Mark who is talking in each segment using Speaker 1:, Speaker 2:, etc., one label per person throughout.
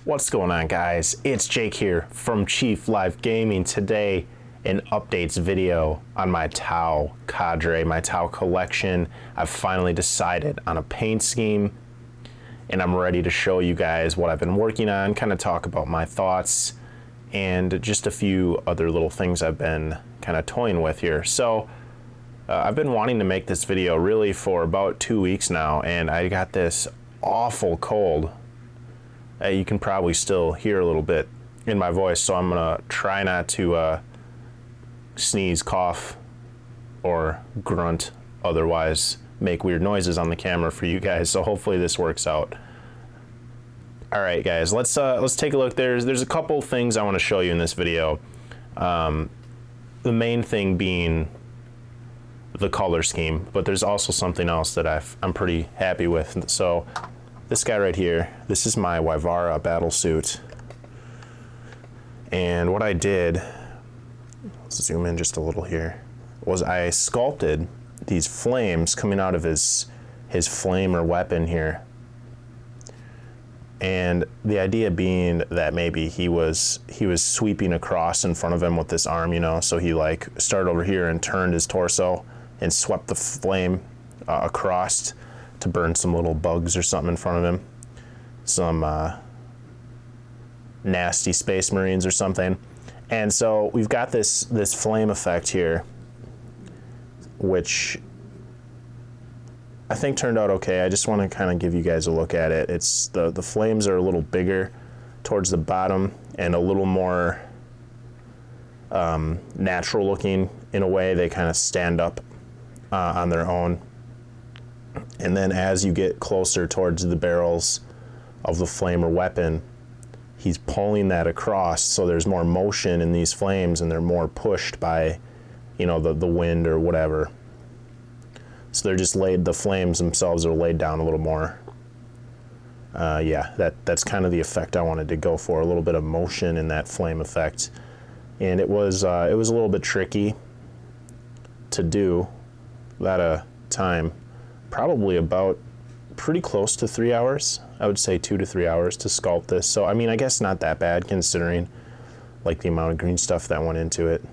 Speaker 1: What's going on, guys? It's Jake here from Chief Live Gaming. Today, an updates video on my Tau Cadre, my Tau collection. I've finally decided on a paint scheme, and I'm ready to show you guys what I've been working on, kind of talk about my thoughts, and just a few other little things I've been kind of toying with here. So, I've been wanting to make this video really for about 2 weeks now, and I got this awful cold. You can probably still hear a little bit in my voice, so I'm gonna try not to sneeze, cough, or grunt, otherwise make weird noises on the camera for you guys. So hopefully this works out. All right, guys, let's take a look. There's a couple things I want to show you in this video. The main thing being the color scheme, but there's also something else that I'm pretty happy with. So this guy right here, this is my Wyvara battle suit. And what I did, let's zoom in just a little here, was I sculpted these flames coming out of his flame or weapon here. And the idea being that maybe he was sweeping across in front of him with this arm, you know, so he like started over here and turned his torso and swept the flame across to burn some little bugs or something in front of him, some nasty space marines or something. And so we've got this flame effect here, which I think turned out okay. I just want to kind of give you guys a look at it. It's the flames are a little bigger towards the bottom and a little more natural looking in a way. They kind of stand up on their own. And then as you get closer towards the barrels of the flame or weapon, he's pulling that across, so there's more motion in these flames and they're more pushed by, you know, the wind or whatever. So they're just the flames themselves are laid down a little more. Yeah, that's kind of the effect I wanted to go for, a little bit of motion in that flame effect. And it was a little bit tricky to do that time. Probably about pretty close to 3 hours. I would say 2 to 3 hours to sculpt this. So, I mean, I guess not that bad considering like the amount of green stuff that went into it.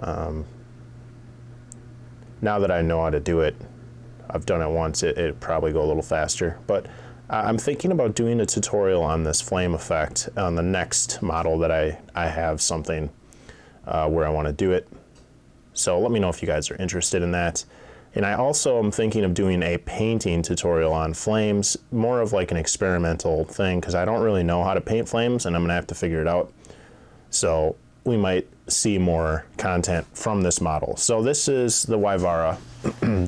Speaker 1: Now that I know how to do it, I've done it once, it'd probably go a little faster. But I'm thinking about doing a tutorial on this flame effect on the next model that I have something where I want to do it. So let me know if you guys are interested in that. And I also am thinking of doing a painting tutorial on flames, more of like an experimental thing, because I don't really know how to paint flames and I'm gonna have to figure it out. So we might see more content from this model. So this is the Wyvara,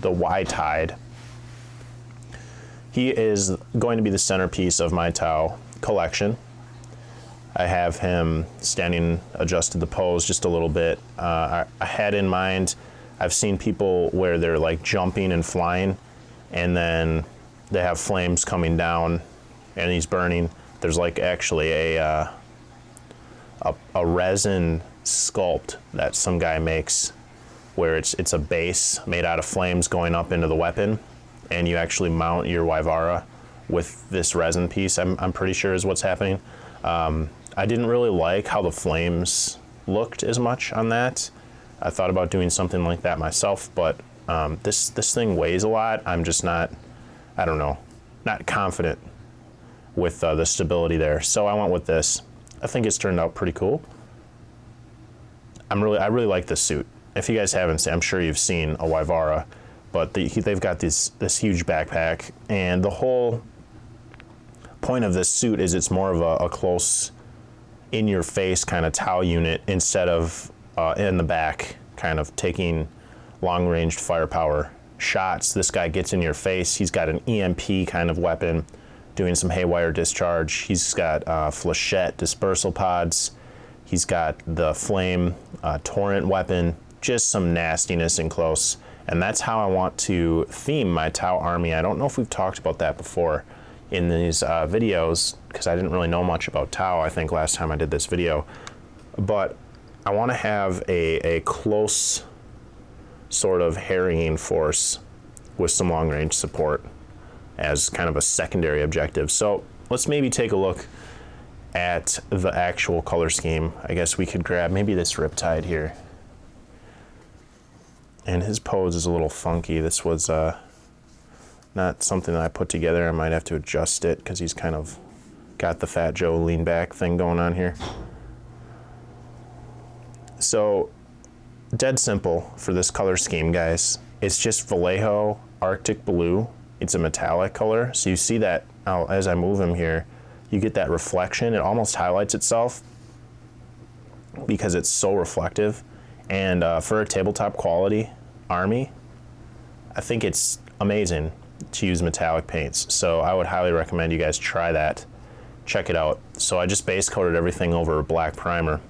Speaker 1: the Y-Tide. He is going to be the centerpiece of my Tau collection. I have him standing, adjusted the pose just a little bit. I had in mind, I've seen people where they're like jumping and flying and then they have flames coming down and he's burning. There's like actually a resin sculpt that some guy makes where it's a base made out of flames going up into the weapon, and you actually mount your Wyvara with this resin piece, I'm pretty sure is what's happening. I didn't really like how the flames looked as much on that. I thought about doing something like that myself, but this thing weighs a lot. I'm just not, I don't know, not confident with the stability there. So I went with this. I think it's turned out pretty cool. I really like this suit. If you guys haven't seen, I'm sure you've seen a Wyvara, but they've got this huge backpack, and the whole point of this suit is it's more of a close, in-your-face kind of Tau unit instead of in the back, kind of taking long-range firepower shots. This guy gets in your face. He's got an EMP kind of weapon, doing some haywire discharge. He's got flechette dispersal pods. He's got the flame torrent weapon, just some nastiness in close. And that's how I want to theme my Tau army. I don't know if we've talked about that before in these videos, because I didn't really know much about Tau, I think, last time I did this video. But I want to have a close sort of harrying force with some long-range support as kind of a secondary objective. So let's maybe take a look at the actual color scheme, I guess we could grab maybe this Riptide here. And his pose is a little funky. This was not something that I put together. I might have to adjust it because he's kind of got the Fat Joe lean back thing going on here. So dead simple for this color scheme, guys. It's just Vallejo Arctic Blue. It's a metallic color. So you see that as I move him here, you get that reflection. It almost highlights itself because it's so reflective. And for a tabletop quality army, I think it's amazing to use metallic paints. So I would highly recommend you guys try that. Check it out. So I just base coated everything over black primer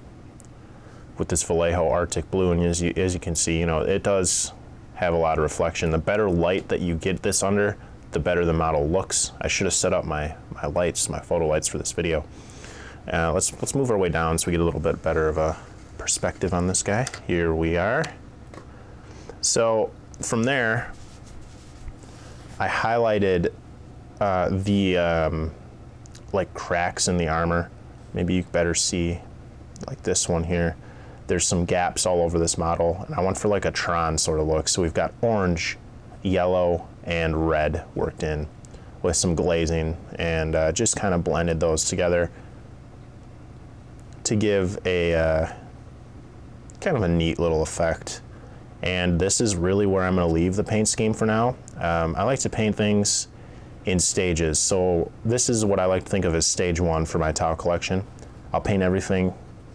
Speaker 1: with this Vallejo Arctic Blue, and as you can see, you know, it does have a lot of reflection. The better light that you get this under, the better the model looks. I should have set up my lights, my photo lights for this video. Let's move our way down so we get a little bit better of a perspective on this guy. Here we are. So from there, I highlighted the like cracks in the armor. Maybe you better see like this one here. There's some gaps all over this model, and I went for like a Tron sort of look. So we've got orange, yellow, and red worked in with some glazing, and just kind of blended those together to give a kind of a neat little effect. And this is really where I'm going to leave the paint scheme for now. I like to paint things in stages. So this is what I like to think of as stage one for my Tau collection. I'll paint everything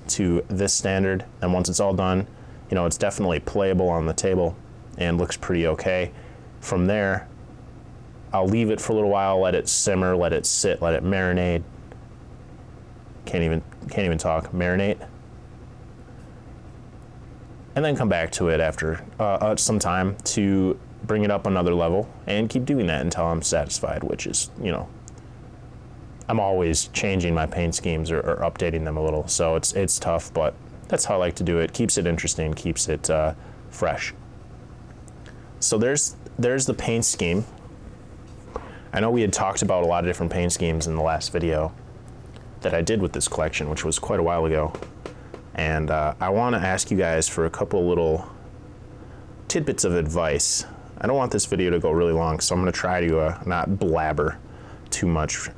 Speaker 1: to this standard, and once it's all done, you know, it's definitely playable on the table and looks pretty okay. From there, I'll leave it for a little while, let it simmer, let it sit, let it marinate. Can't even talk. Marinate. And then come back to it after some time to bring it up another level and keep doing that until I'm satisfied, which is, you know, I'm always changing my paint schemes or updating them a little. So it's tough, but that's how I like to do it. Keeps it interesting, keeps it fresh. So there's the paint scheme. I know we had talked about a lot of different paint schemes in the last video that I did with this collection, which was quite a while ago. And I want to ask you guys for a couple little tidbits of advice. I don't want this video to go really long, so I'm going to try to not blabber too much.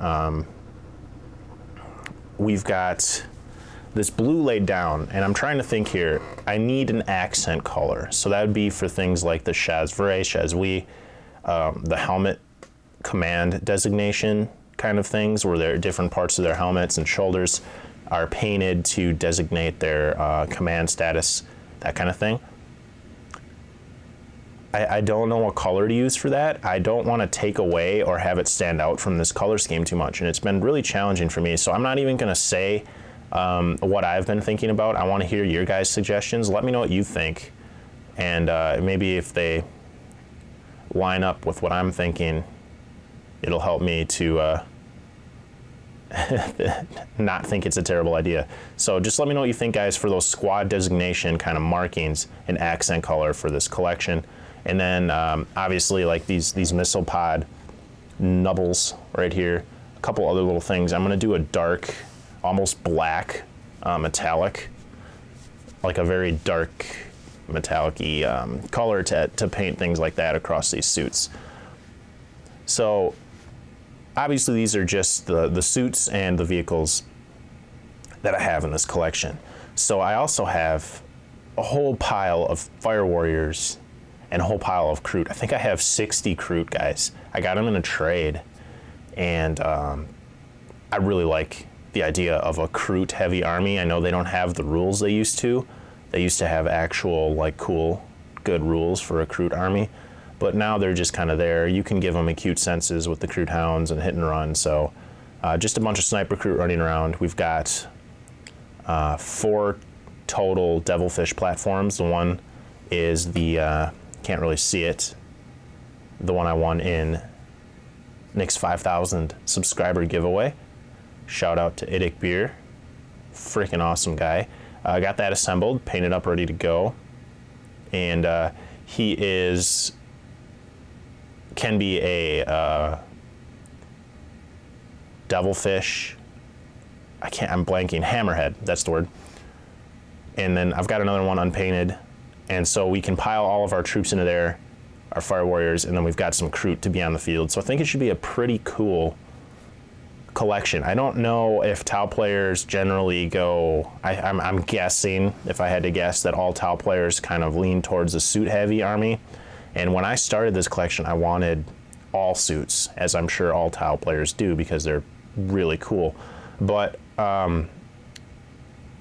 Speaker 1: We've got this blue laid down, and I'm trying to think here. I need an accent color, so that would be for things like the chasuis, the helmet command designation kind of things, where there are different parts of their helmets and shoulders are painted to designate their command status, that kind of thing. I don't know what color to use for that. I don't want to take away or have it stand out from this color scheme too much, and it's been really challenging for me, so I'm not even going to say what I've been thinking about. I want to hear your guys' suggestions. Let me know what you think, and maybe if they line up with what I'm thinking, it'll help me to not think it's a terrible idea. So just let me know what you think, guys, for those squad designation kind of markings and accent color for this collection. And then obviously like these missile pod nubbles right here, a couple other little things. I'm gonna do a dark, almost black metallic, like a very dark metallic-y color to paint things like that across these suits. So obviously these are just the suits and the vehicles that I have in this collection. So I also have a whole pile of Fire Warriors and a whole pile of Kroot. I think I have 60 Kroot, guys. I got them in a trade, and I really like the idea of a Kroot heavy army. I know they don't have the rules they used to. They used to have actual like cool, good rules for a Kroot army, but now they're just kind of there. You can give them acute senses with the Kroot hounds and hit and run. So just a bunch of sniper Kroot running around. We've got 4 total Devilfish platforms. The one is the can't really see it, the one I won in Nick's 5,000 subscriber giveaway. Shout out to Idic Beer, freaking awesome guy. I got that assembled, painted up, ready to go, and he can be a Devilfish I'm blanking, Hammerhead, that's the word. And then I've got another one unpainted. And so we can pile all of our troops into there, our Fire Warriors, and then we've got some Kroot to be on the field. So I think it should be a pretty cool collection. I don't know if Tau players generally go, I'm guessing, if I had to guess, that all Tau players kind of lean towards a suit-heavy army. And when I started this collection, I wanted all suits, as I'm sure all Tau players do, because they're really cool. But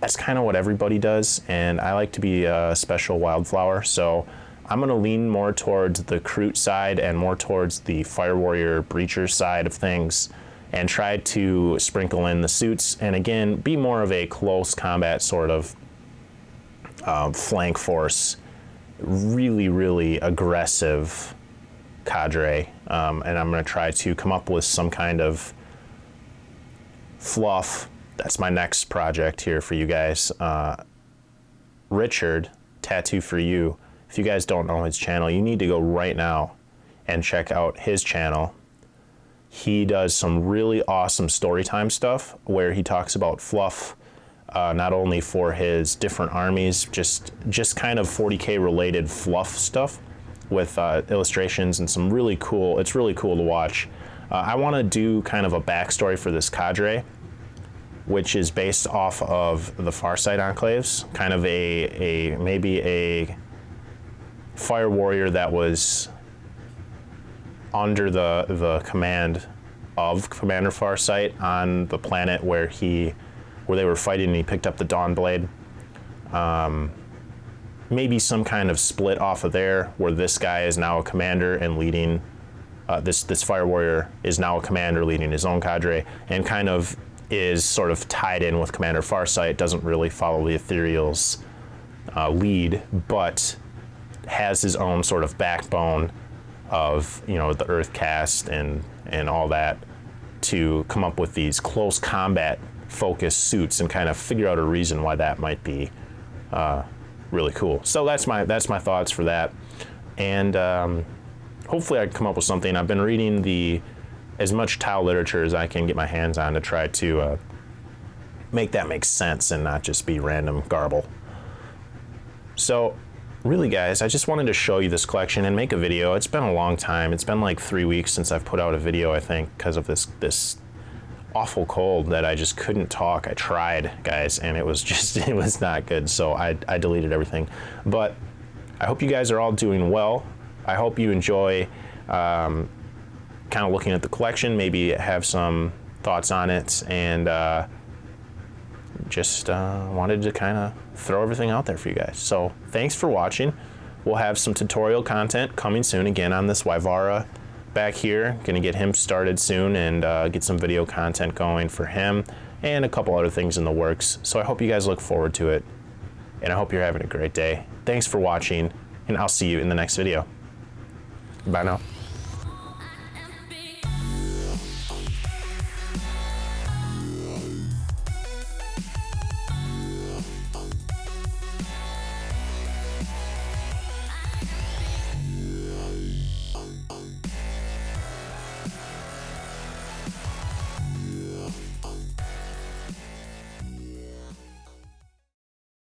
Speaker 1: that's kind of what everybody does, and I like to be a special wildflower, so I'm going to lean more towards the Kroot side and more towards the Fire Warrior Breacher side of things, and try to sprinkle in the suits, and again, be more of a close combat sort of flank force, really, really aggressive cadre, and I'm going to try to come up with some kind of fluff. That's my next project here for you guys. Richard, Tattoo for You. If you guys don't know his channel, you need to go right now and check out his channel. He does some really awesome storytime stuff where he talks about fluff, not only for his different armies, just kind of 40K related fluff stuff with illustrations and some really cool, it's really cool to watch. I want to do kind of a backstory for this cadre, which is based off of the Farsight Enclaves, kind of maybe a Fire Warrior that was under the command of Commander Farsight on the planet where they were fighting and he picked up the Dawn Blade. Maybe some kind of split off of there where this guy is now a commander and leading, this Fire Warrior is now a commander leading his own cadre, and kind of is sort of tied in with Commander Farsight, doesn't really follow the Ethereal's lead, but has his own sort of backbone of, you know, the Earth Cast and all that to come up with these close combat focused suits and kind of figure out a reason why that might be really cool. So that's my thoughts for that, and hopefully I can come up with something. I've been reading as much Tau literature as I can get my hands on to try to make that make sense and not just be random garble. So really, guys, I just wanted to show you this collection and make a video. It's been a long time. It's been like 3 weeks since I've put out a video, I think, because of this awful cold that I just couldn't talk. I tried, guys, and it was not good, so I deleted everything. But I hope you guys are all doing well. I hope you enjoy kind of looking at the collection, maybe have some thoughts on it, and just wanted to kind of throw everything out there for you guys. So thanks for watching. We'll have some tutorial content coming soon again on this Wyvara back here. Gonna get him started soon and get some video content going for him and a couple other things in the works. So I hope you guys look forward to it, and I hope you're having a great day. Thanks for watching, and I'll see you in the next video. Bye now.